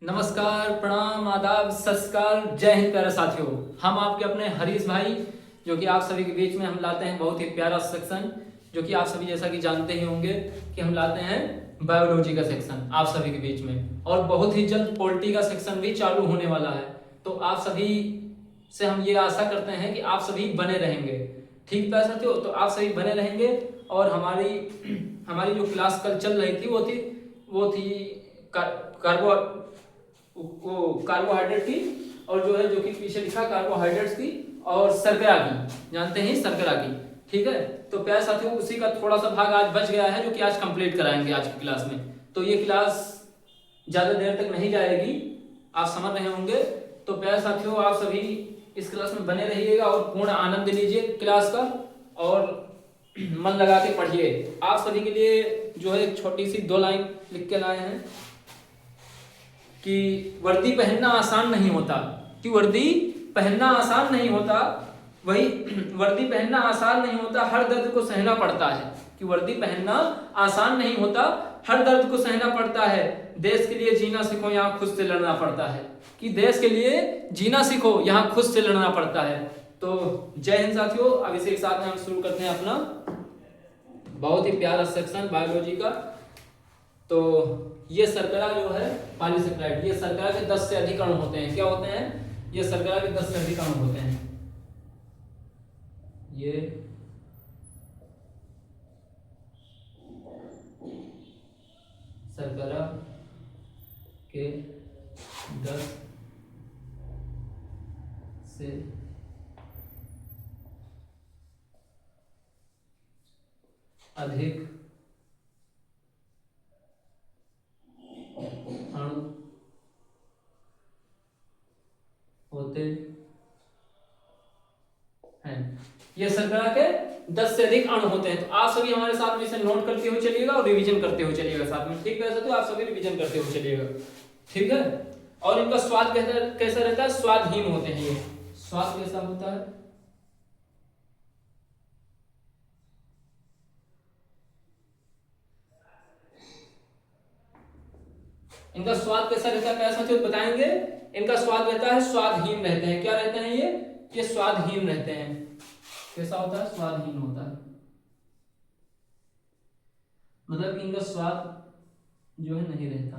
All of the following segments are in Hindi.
नमस्कार, प्रणाम, आदाब, सत श्री अकाल, जय हिंद प्यारे साथियों। हम आपके अपने हरीश भाई, जो कि आप सभी के बीच में हम लाते हैं बहुत ही प्यारा सेक्शन, जो कि आप सभी जैसा कि जानते ही होंगे कि हम लाते हैं बायोलॉजी का सेक्शन आप सभी के बीच में। और बहुत ही जल्द पॉलिटी का सेक्शन भी चालू होने वाला है। तो आप सभी से हम ये आशा करते हैं कि आप सभी बने रहेंगे। ठीक प्यारे साथियों, तो आप सभी बने रहेंगे। और हमारी हमारी जो क्लास कल चल रही थी वो थी कार्बो वो कार्बोहाइड्रेट की, और जो कि पीछे लिखा कार्बोहाइड्रेट्स की और शर्करा की, जानते हैं शर्करा की। ठीक है, तो प्यारे साथियों उसी का थोड़ा सा भाग आज बच गया है, जो कि आज कंप्लीट कराएंगे आज की क्लास में। तो ये क्लास ज्यादा देर तक नहीं जाएगी, आप समझ रहे होंगे। तो प्यारे साथियों आप सभी इस क्लास में बने रहिएगा और पूर्ण आनंद लीजिए क्लास का, और मन लगा के पढ़िए। आप सभी के लिए जो है एक छोटी सी 2 लाइन लिख के लाए हैं कि वर्दी पहनना आसान नहीं होता, कि वर्दी पहनना आसान नहीं होता, वही वर्दी पहनना आसान नहीं होता, हर दर्द को सहना पड़ता है। कि वर्दी पहनना आसान नहीं होता, हर दर्द को सहना पड़ता है, देश के लिए जीना सीखो यहाँ खुद से लड़ना पड़ता है। कि देश के लिए जीना सीखो यहाँ खुद से लड़ना पड़ता है। तो जय हिंद साथियों। अब इसी के साथ में हम शुरू करते हैं अपना बहुत ही प्यारा सेक्शन बायोलॉजी का। तो ये शर्करा जो है पॉलीसेकेराइड, ये शर्करा के 10 से अधिक अणु होते हैं। क्या होते हैं? ये शर्करा के 10 से अधिक अणु होते हैं। ये शर्करा के 10 से अधिक अणु होते हैं। ये शर्करा के 10 से अधिक अणु होते हैं। तो आप सभी हमारे साथ में इसे नोट करते हुए चलिएगा और रिवीजन करते हुए चलिएगा साथ में। ठीक है, तो आप सभी रिवीजन करते हुए चलिएगा। ठीक है, और इनका स्वाद कैसा रहता है? स्वादहीन होते हैं। ये स्वाद कैसा होता है? इनका स्वाद कैसा रहता है प्यारे साथियों बताएंगे। इनका स्वाद रहता है स्वादहीन रहते हैं। क्या रहते हैं ये स्वादहीन रहते हैं। कैसा होता है? स्वादहीन होता है, मतलब इनका स्वाद जो है नहीं रहता।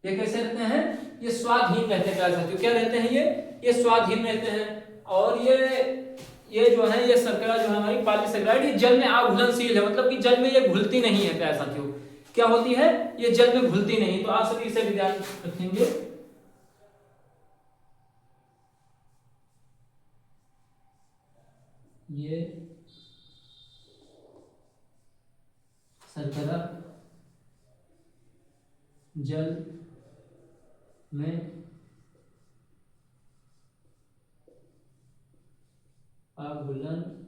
ये कैसे रहते हैं? ये स्वादहीन रहते हैं प्यारे साथियों। क्या रहते हैं ये स्वादहीन रहते हैं। और ये जो है ये शर्करा जो है हमारी पॉलीसेकेराइड, ये जल में अघुलनशील है, मतलब कि जल में ये घुलती नहीं है प्यारे साथियों। क्या होती है? ये जल में घुलती नहीं। तो आप सभी इसे भी ध्यान रखेंगे। ये शर्करा जल में अघुलनशील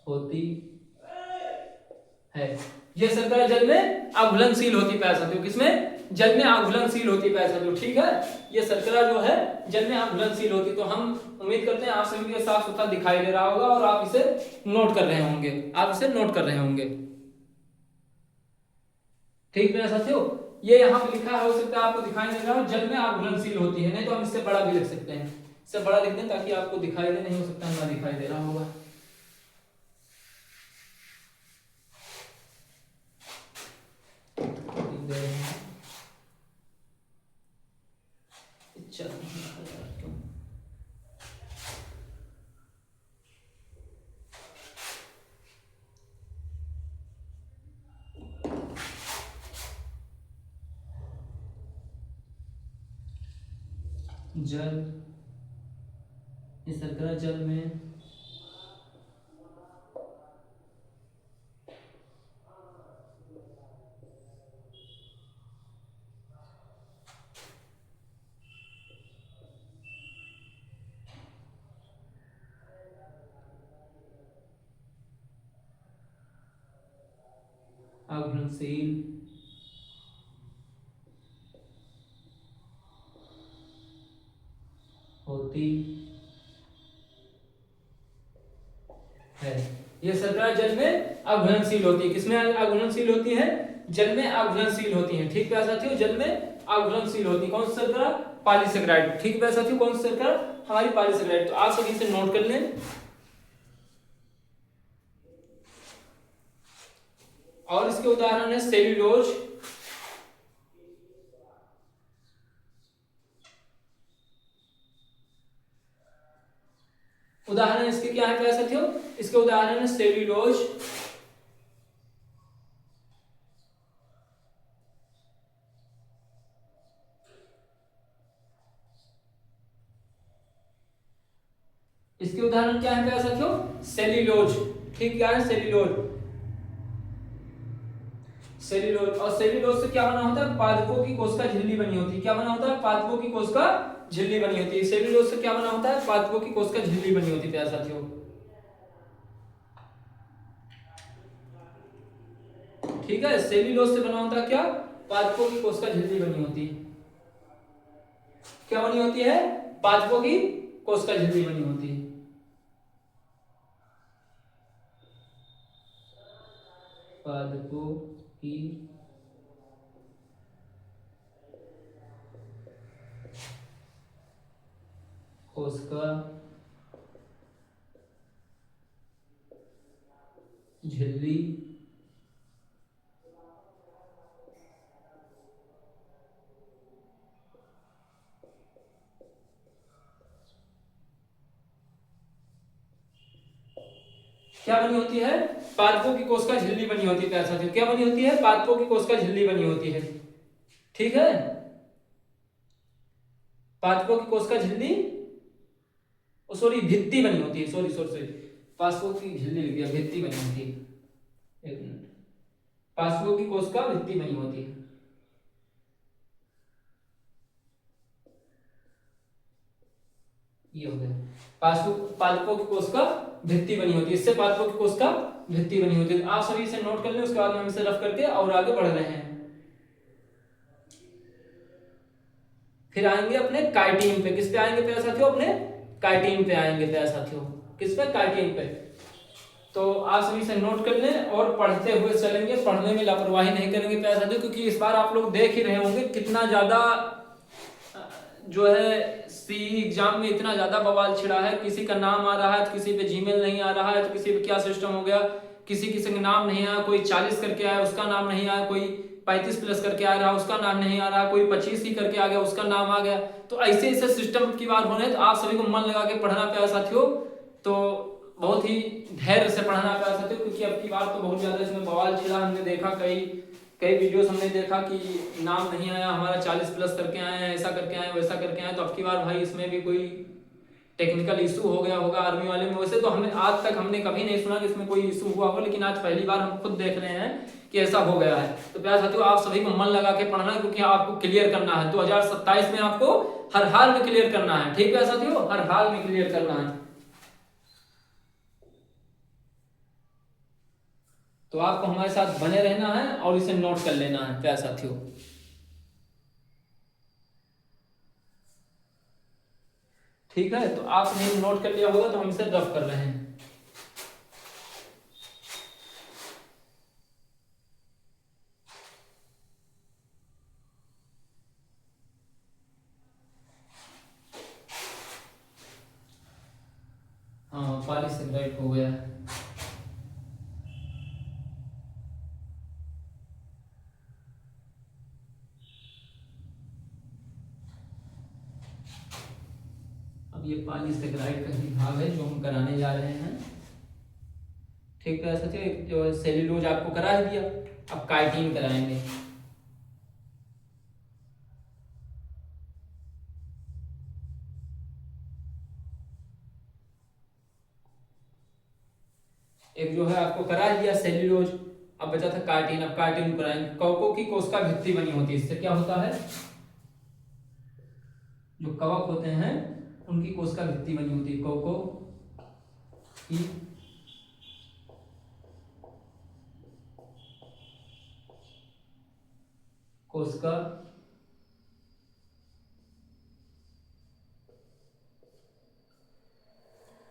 होती है। ये शर्करा जल में अघुलनशील होती प्यारे साथियों। किसमें? जल में अघुलनशील होती प्यारे साथियों। ठीक है, ये शर्करा जो है जल में अघुलनशील होती। तो हम उम्मीद करते हैं आप सभी को साफ सुथरा दिखाई दे रहा होगा और आप इसे नोट कर रहे होंगे। आप इसे नोट कर रहे होंगे। ठीक है साथियों, ये यहाँ पे लिखा हो सकता है आपको दिखाई दे रहा हो, जल में अघुलनशील होती है। नहीं तो हम इससे बड़ा भी लिख सकते हैं। इससे बड़ा लिख दें ताकि आपको दिखाई दे, नहीं हो सकता ना दिखाई दे रहा होगा। जल, इस शर्करा जल में अघुलनशील होती है। ये शर्करा जल में अघुलनशील होती है। किसमें अघुलनशील होती है? जल में अघुलनशील होती है। ठीक है साथियों, जल में अघुलनशील होती है। कौन सी शर्करा? पॉलीसेकेराइड। ठीक है साथियों, कौन सी शर्करा? हमारी पॉलीसेकेराइड। तो आप सभी से नोट कर लें। और इसके उदाहरण है सेल्यूलोज, उदाहरण इसके क्या है प्यारे साथियों? इसके उदाहरण है सेल्यूलोज, इसके उदाहरण क्या है प्यारे साथियों? सेल्यूलोज। ठीक, क्या है? सेल्यूलोज। सेल्यूलोज, और सेल्यूलोज से क्या बना होता है? पादपों की कोशिका झिल्ली बनी होती है। क्या बना होता है? पादपों की कोशिका झिल्ली बनी होती है। सेल्यूलोज से क्या बना होता है? पादपों की कोशिका झिल्ली बनी होती है प्यारे साथियों। ठीक है, सेल्यूलोज से बना होता है क्या? पादपों की कोशिका झिल्ली बनी होती है। क्या बनी होती है? पादपों की कोशिका झिल्ली बनी होती है। पादपों की कोशिका झिल्ली क्या बनी होती है? पादपों की कोशिका झिल्ली बनी होती है प्यारे साथियों। क्या बनी होती है? पादपों की कोशिका झिल्ली बनी होती है। ठीक है, पादपों की कोशिका झिल्ली, सॉरी भित्ति बनी होती है। सॉरी सॉरी सॉरी, पादपों की झिल्ली लिख दिया, भित्ति बनी होती है। एक मिनट, पादपों की कोशिका भित्ति बनी होती है। ये हो गया, पादपों की कोशिका भित्ति बनी होती है। इससे पादपों की कोशिका भित्ति बनी होती है। आप सभी इसे नोट कर लें, उसके बाद हम इसे रफ करके और आगे बढ़ रहे हैं। फिर आएंगे अपने काइटिन पे। किस पे आएंगे प्यारे साथियों? अपने काइटिन पे आएंगे प्यारे साथियों। किस पे? काइटिन पे। तो आप सभी से नोट कर लें और पढ़ते हुए चलेंगे, पढ़ने में लापरवाही नहीं करेंगे प्यारे साथियों, क्योंकि इस बार आप लोग देख ही रहे होंगे कितना ज्यादा जो है सी एग्जाम में इतना ज्यादा बवाल छिड़ा है। किसी का नाम आ रहा है तो किसी पे जीमेल नहीं आ रहा है, तो किसी पे क्या सिस्टम हो गया, किसी किसी का नाम नहीं आया, कोई 40 करके आया उसका नाम नहीं आया, कोई 35 प्लस करके आ रहा उसका नाम नहीं आ रहा, कोई 25 ही करके आ गया उसका नाम आ गया। तो ऐसे ऐसे सिस्टम की बात होने, तो आप सभी को मन लगा के पढ़ना प्यारे साथियों। तो बहुत ही धैर्य से पढ़ना प्यारे साथियों, क्योंकि अब की बार तो बहुत ज्यादा इसमें बवाल छिड़ा। हमने देखा कई कई वीडियोस हमने देखा कि नाम नहीं आया हमारा, 40 प्लस करके आए हैं, ऐसा करके आए वैसा करके आए। तो अब की बार भाई इसमें भी कोई टेक्निकल इशू हो गया होगा आर्मी वाले में। वैसे तो हमें आज तक हमने कभी नहीं सुना कि इसमें कोई इशू हुआ हो, लेकिन आज पहली बार हम खुद देख रहे हैं कि ऐसा हो गया है। तो प्यारे साथियों, आप सभी को मन लगा के पढ़ना है, क्योंकि आपको क्लियर करना है 2027 में। आपको हर हाल में क्लियर करना है। ठीक है साथियों, हर हाल में क्लियर करना है। तो आपको हमारे साथ बने रहना है और इसे नोट कर लेना है प्यारे साथियों। ठीक है, तो आपने नोट कर लिया होगा, तो हम इसे रफ कर रहे हैं। हाँ, पॉलीसेकेराइड हो गया। अब ये पॉलीसेकेराइड का ही भाग है जो हम कराने जा रहे हैं। ठीक है साथियों, एक जो सेल्यूलोज आपको करा ही दिया, अब काइटिन कराएंगे। एक जो है आपको करा ही दिया सेल्यूलोज, अब बचा था काइटिन। अब काइटिन कराएंगे। कवकों की कोशिका भित्ति बनी होती है। इससे क्या होता है? जो कवक होते हैं उनकी कोशिका भित्ति बनी होती है। कवकों की कोशिका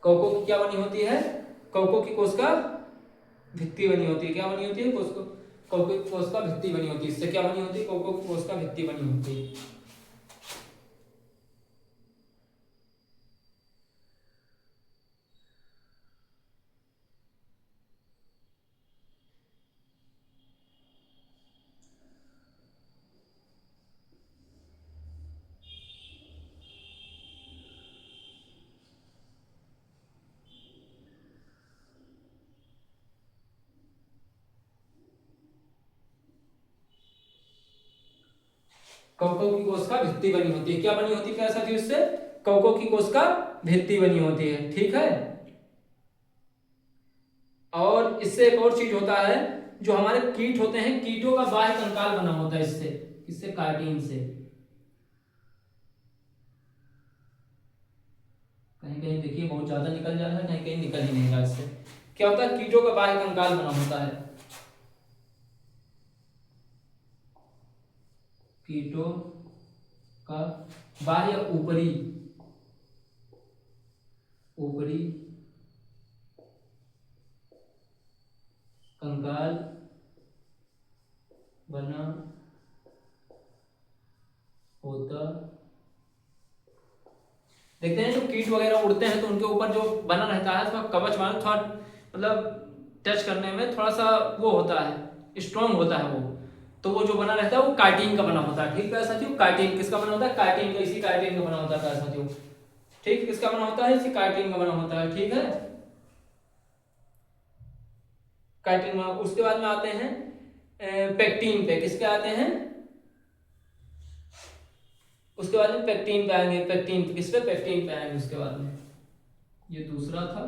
कवकों की क्या बनी होती है? कवकों की कोशिका भित्ति बनी होती है। क्या बनी होती है? कवकों की कोशिका भित्ति बनी होती है। इससे क्या बनी होती है? कवकों की कोशिका भित्ति बनी होती है। कवकों की कोशिका भित्ति बनी होती है। क्या बनी होती है प्यारे साथियों? इससे कवकों की कोशिका भित्ति बनी होती है। ठीक है। और इससे एक और चीज होता है, जो हमारे कीट होते हैं, कीटों का बाह्य कंकाल बना होता है इससे। इससे काइटिन से। कहीं कहीं देखिए बहुत ज्यादा निकल जा रहा है, कहीं कहीं निकल ही नहीं रहा। इससे क्या होता है? कीटों का बाह्य कंकाल बना होता है। कीटों का बाह्य ऊपरी ऊपरी कंकाल बना होता। देखते हैं जो कीट वगैरह उड़ते हैं तो उनके ऊपर जो बना रहता है, थोड़ा कवच बना, थोड़ा मतलब टच करने में थोड़ा सा वो होता है, स्ट्रॉन्ग होता है वो। तो वो जो बना रहता है वो काइटिन का बना होता है। ठीक है साथियों। काइटिन किसका बना होता है? काइटिन का। इसी काइटिन का बना होता है साथियों। ठीक, किसका बना होता है? इसी काइटिन का बना होता है। ठीक है। काइटिन में उसके बाद में आते हैं पेक्टिन पे। किसके आते हैं? उसके बाद में पेक्टिन पे आएंगे। पेक्टिन किस पे? पेक्टिन पे आएंगे उसके बाद में। ये दूसरा था।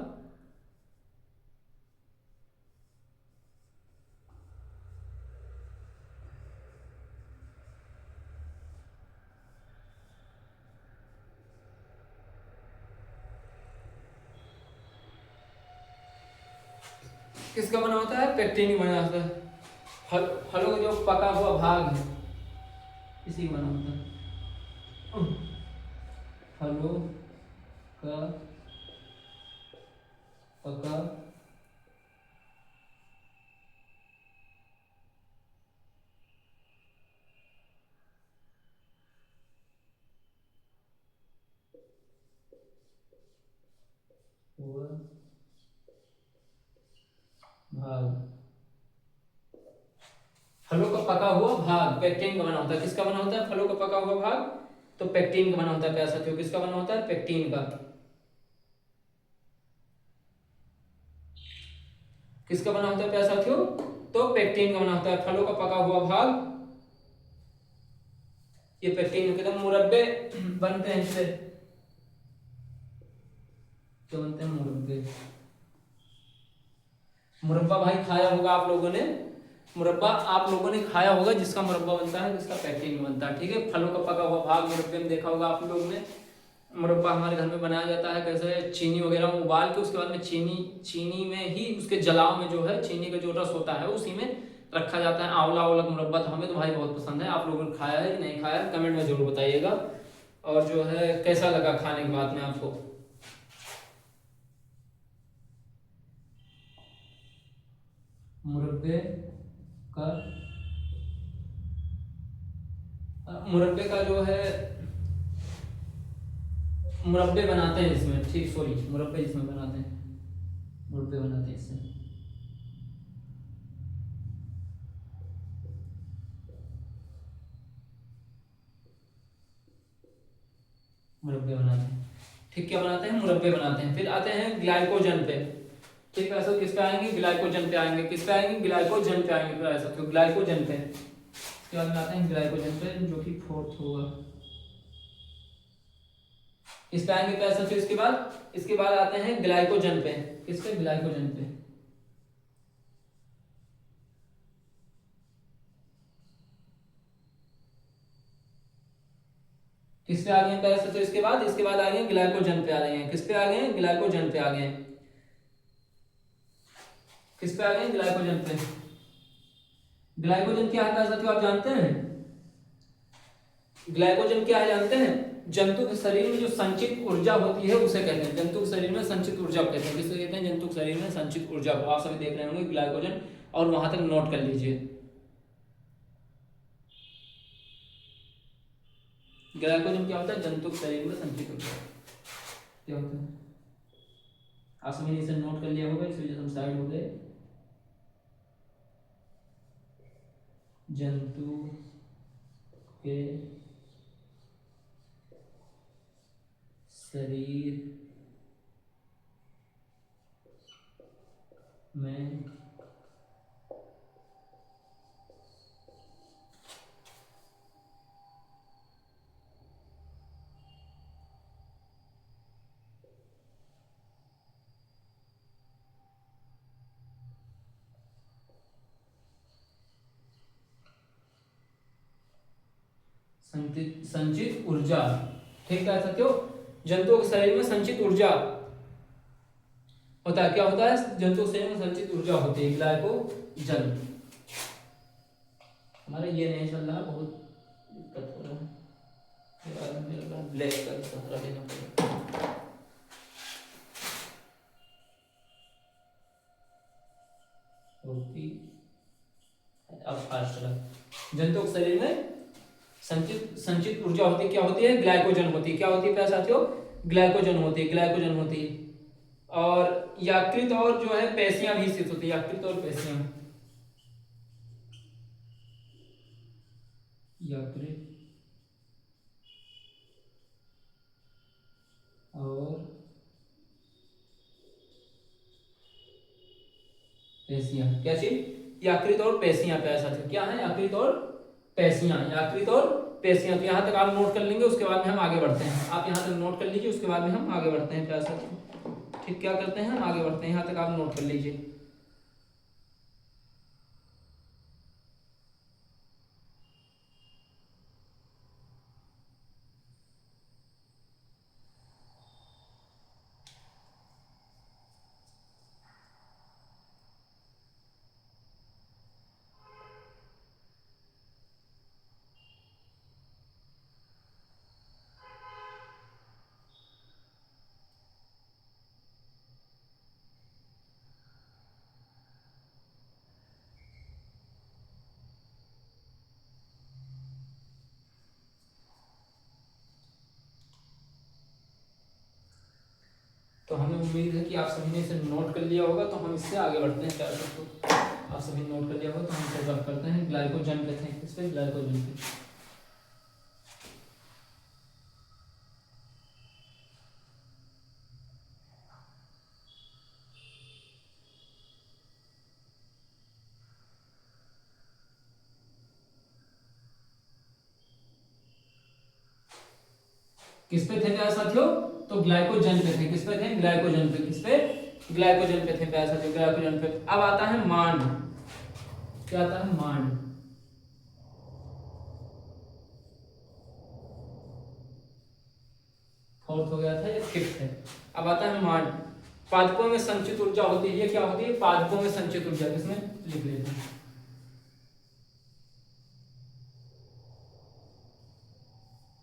किसका बना होता है? पेक्टिन ही बना होता है। फलों का जो पका हुआ भाग है, इसी का बना होता है। फलों का पका हुआ भाग। फलों का पका हुआ भाग पेक्टिन का बना होता है। किसका बना होता है? फलों का पका हुआ भाग तो पेक्टिन का बना होता है। प्यारे साथियों, किसका बना होता है? पेक्टिन का। किसका बना होता है प्यारे साथियों? तो पेक्टिन का बना होता है। फलों का पका हुआ भाग, ये पेक्टिन के एकदम मुरब्बे बनते हैं इससे। क्या बनते हैं? मुरब्बे। मुरब्बा भाई खाया होगा आप लोगों ने। मुरब्बा आप लोगों ने खाया होगा, जिसका मुरब्बा बनता है, जिसका पैकेजिंग बनता है। ठीक है। फलों का पका हुआ भाग मुरब्बे में देखा होगा आप लोगों ने। मुरब्बा हमारे घर में बनाया जाता है कैसे? चीनी वगैरह में उबाल के, उसके बाद में चीनी में ही उसके जलाव में जो है चीनी का जो रस होता है उसी में रखा जाता है। आंवला आंवला का मुरब्बा तो हमें तो भाई बहुत पसंद है। आप लोगों ने खाया है कि नहीं खाया है? कमेंट में जरूर बताइएगा। और जो है कैसा लगा खाने के बाद में आपको। मुरब्बे का मुरब्बे का जो है मुरब्बे बनाते हैं इसमें। ठीक, सॉरी, मुरब्बे इसमें बनाते हैं। मुरब्बे बनाते हैं इससे। मुरब्बे बनाते हैं। ठीक, क्या बनाते हैं? मुरब्बे बनाते हैं। फिर आते हैं ग्लाइकोजन पे। ठीक है, ऐसा किस पे आएंगे? ग्लाइकोजन पे आएंगे। किस पे आएंगे? ग्लाइकोजन पे आएंगे। फिर ऐसा तो ग्लाइकोजन पे। इसके बाद में आते हैं ग्लाइकोजन पे, जो कि फोर्थ होगा। इस पे आएंगे पैसा। फिर इसके बाद आते हैं ग्लाइकोजन पे। किस पे? ग्लाइकोजन पे। किस पे आ गए पैसा? तो इसके बाद आ गए ग्लाइकोजन पे आ गए हैं। किस पे आ गए हैं? ग्लाइकोजन पे आ गए हैं। किस पे आ गए? ग्लाइकोजन पे। ग्लाइकोजन क्या है साथियों? आप जानते हैं ग्लाइकोजन क्या है? जानते हैं जंतु के शरीर में जो संचित ऊर्जा होती है उसे कहते हैं, जंतु के शरीर में संचित ऊर्जा को कहते हैं। किसे कहते हैं? जंतु के शरीर में संचित ऊर्जा को। आप सभी देख रहे होंगे ग्लाइकोजन, और वहां तक नोट कर लीजिए। ग्लाइकोजन क्या होता है? जंतु के शरीर में संचित ऊर्जा क्या होता है? आप सभी ने इसे नोट कर लिया होगा, इस वजह से हम साइड हो गए। जंतु के शरीर में संचित ऊर्जा, ठीक है साथियों। जंतुओं के शरीर में संचित ऊर्जा होता है, क्या होता है? जंतु के शरीर में संचित ऊर्जा होती है, ग्लाइकोजन। हमारा ये नहीं चल रहा, बहुत दिक्कत हो रहा है, ब्लैक का सहारा लेना पड़ेगा। अब फास्ट चला। जंतु के शरीर में संचित ऊर्जा होती है, क्या होती है? ग्लाइकोजन होती है। क्या होती है प्यारे साथियों? ग्लाइकोजन होती है, ग्लाइकोजन होती है। और यकृत और जो है पेशियां भी स्थित होती है, यकृत और पेशियां, यकृत और पेशियां, क्या चीज? यकृत और पेशियां प्यारे साथियों। क्या है? यकृत और पेशियां, यकृत और पेशियां। तो यहाँ तक आप नोट कर लेंगे, उसके बाद में हम आगे बढ़ते हैं। आप यहाँ तक नोट कर लीजिए, उसके बाद में हम आगे बढ़ते हैं प्यारे साथियों। ठीक, क्या करते हैं? हम आगे बढ़ते हैं, यहाँ तक आप नोट कर लीजिए। तो हमें उम्मीद है कि आप सभी ने इसे नोट कर लिया होगा, तो हम इससे आगे बढ़ते हैं प्यारे दोस्तों। आप सभी नोट कर लिया होगा, तो हम इसे बात करते हैं। ग्लाइकोजन पे थे, इस पे ग्लाइकोजन पे। किस पे थे प्यारे साथियों? तो ग्लाइकोजन पे थे। किस पे थे? ग्लाइकोजन पे। किस पे? ग्लाइकोजन पे थे प्यारे साथियों, ग्लाइकोजन पे। अब आता है मांड। क्या आता है? मांड। फोर्थ हो गया था, ये फिफ्थ है। अब आता है मांड। पादपों में संचित ऊर्जा होती है, ये क्या होती है? पादपों में संचित ऊर्जा। किसमें? लिख लेते हैं,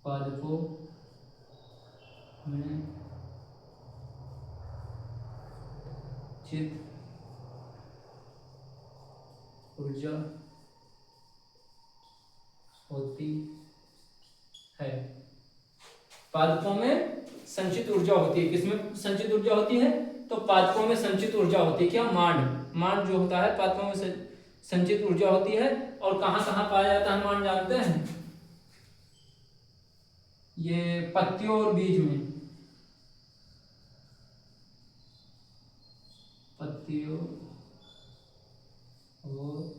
पादपों में चित ऊर्जा होती है। पादपों में संचित ऊर्जा होती है। किसमें संचित ऊर्जा होती है? तो पादपों में संचित ऊर्जा होती है। क्या? मांड। मांड जो होता है पादपों में संचित ऊर्जा होती है। और कहां कहां पाया जाता है मांड, जानते हैं? ये पत्तियों और बीज में, पत्तियों और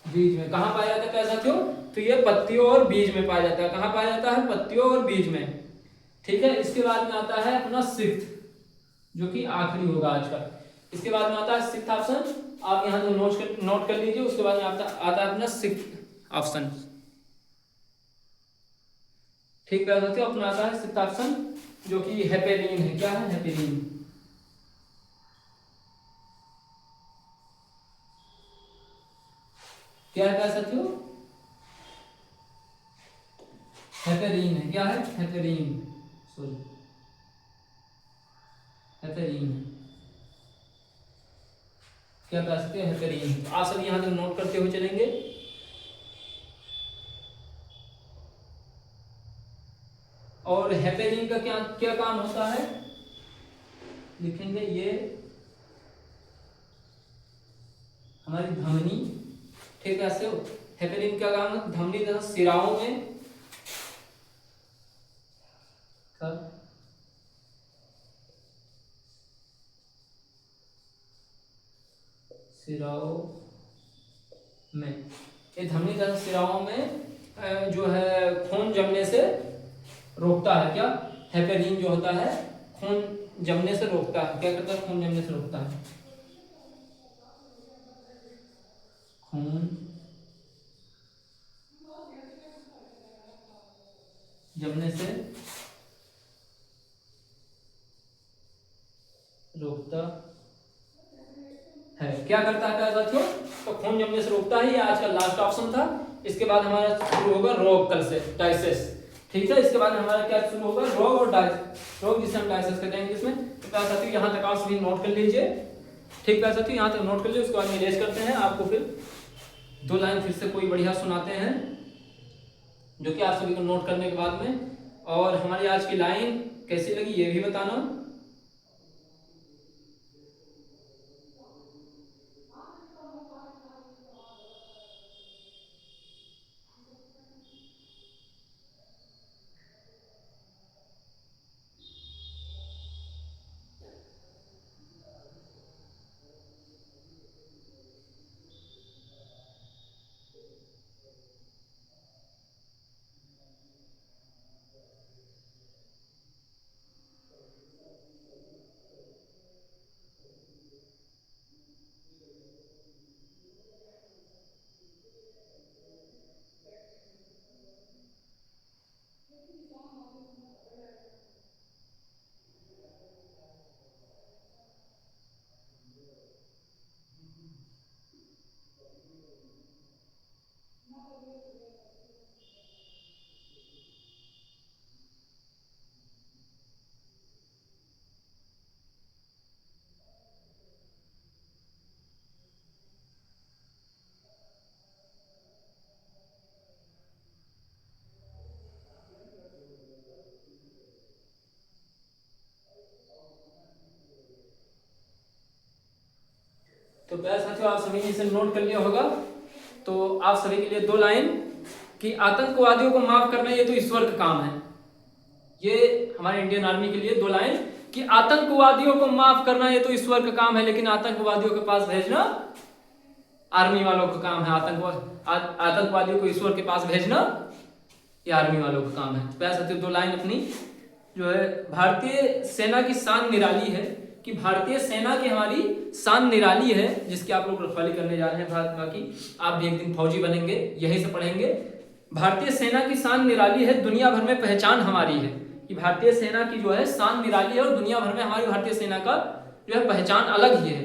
बीज में। कहां पाया जाता है प्यारे साथियों? तो ये पत्तियों और बीज में पाया जाता है। कहां पाया जाता है? पत्तियों और बीज में। ठीक है। इसके बाद में आता है अपना सिक्स्थ, जो कि आखिरी होगा आज का। इसके बाद में आता है सिक्स्थ ऑप्शन। आप यहाँ तो नोट कर लीजिए। उसके बाद में आता है अपना सिक्स्थ ऑप्शन। ठीक है साथियों, अपना आता है सिक्स्थ ऑप्शन, जो कि हेपेरिन है। क्या है? हेपेरिन। क्या है साथियों? हेपेरीन है, क्या है? हेपेरीन, सॉरी हेपेरीन, क्या कह सकते हैं? हेपेरीन। तो आप सब यहाँ तक नोट करते हुए चलेंगे। और हेपेरीन का क्या क्या काम होता है लिखेंगे, ये हमारी धमनी, ठीक है ऐसे। हेपेरिन क्या काम है? धमनी तथा सिराओं में सिराओं में, ये धमनी तथा सिराओं में जो है खून जमने से रोकता है। क्या? हेपेरिन जो होता है खून जमने से रोकता है। क्या करता है? खून जमने से रोकता है। खून जमने से रोकता है। क्या करता है प्यारे साथियों? तो खून जमने से रोकता है। ये आज का लास्ट ऑप्शन था। इसके बाद हमारा शुरू होगा रोग कल से, डायसेस, ठीक है। इसके बाद हमारा क्या शुरू होगा? रोग और रोग, जिसे हम डायसेस कहते हैं इंग्लिश में। तो प्यारे साथियों यहाँ तक आप सभी नोट कर लीजिए, ठीक प्यारे साथियों, यहाँ तक नोट कर लीजिए। उसके बाद में रेस्ट करते हैं, आपको फिर 2 लाइन फिर से कोई बढ़िया सुनाते हैं जो कि आप सभी को नोट करने के बाद में। और हमारी आज की लाइन कैसी लगी ये भी बताना। तो प्यारे साथियों आप सभी ने इसे नोट कर लिया होगा। तो आप सभी के लिए 2 लाइन कि आतंकवादियों को माफ करना ये तो ईश्वर का काम है। ये हमारे इंडियन आर्मी के लिए 2 लाइन कि आतंकवादियों को माफ करना ये तो ईश्वर का काम है, लेकिन आतंकवादियों के पास भेजना आर्मी वालों का काम है। आतंकवादियों को ईश्वर के पास भेजना ये आर्मी वालों का काम है। तो प्यारे साथियों 2 लाइन अपनी जो है, भारतीय सेना की शान निराली है, कि भारतीय सेना की हमारी शान निराली है, जिसकी आप लोग रखवाली करने जा रहे हैं। भारत बाकी आप भी एक दिन फौजी बनेंगे, यही से पढ़ेंगे। भारतीय सेना की शान निराली है, दुनिया भर में पहचान हमारी है। कि भारतीय सेना की जो है शान निराली है और दुनिया भर में हमारी भारतीय सेना का जो है पहचान अलग ही है।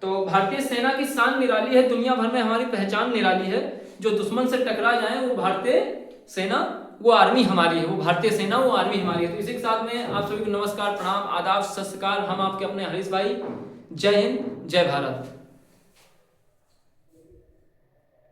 तो भारतीय सेना की शान निराली है, दुनिया भर में हमारी पहचान निराली है। जो दुश्मन से टकरा जाए वो भारतीय सेना, वो आर्मी हमारी है, वो भारतीय सेना, वो आर्मी हमारी है। तो इसी के साथ में आप सभी को नमस्कार, प्रणाम, आदाब, सत श्री अकाल। हम आपके अपने हरीश भाई। जय हिंद, जय भारत।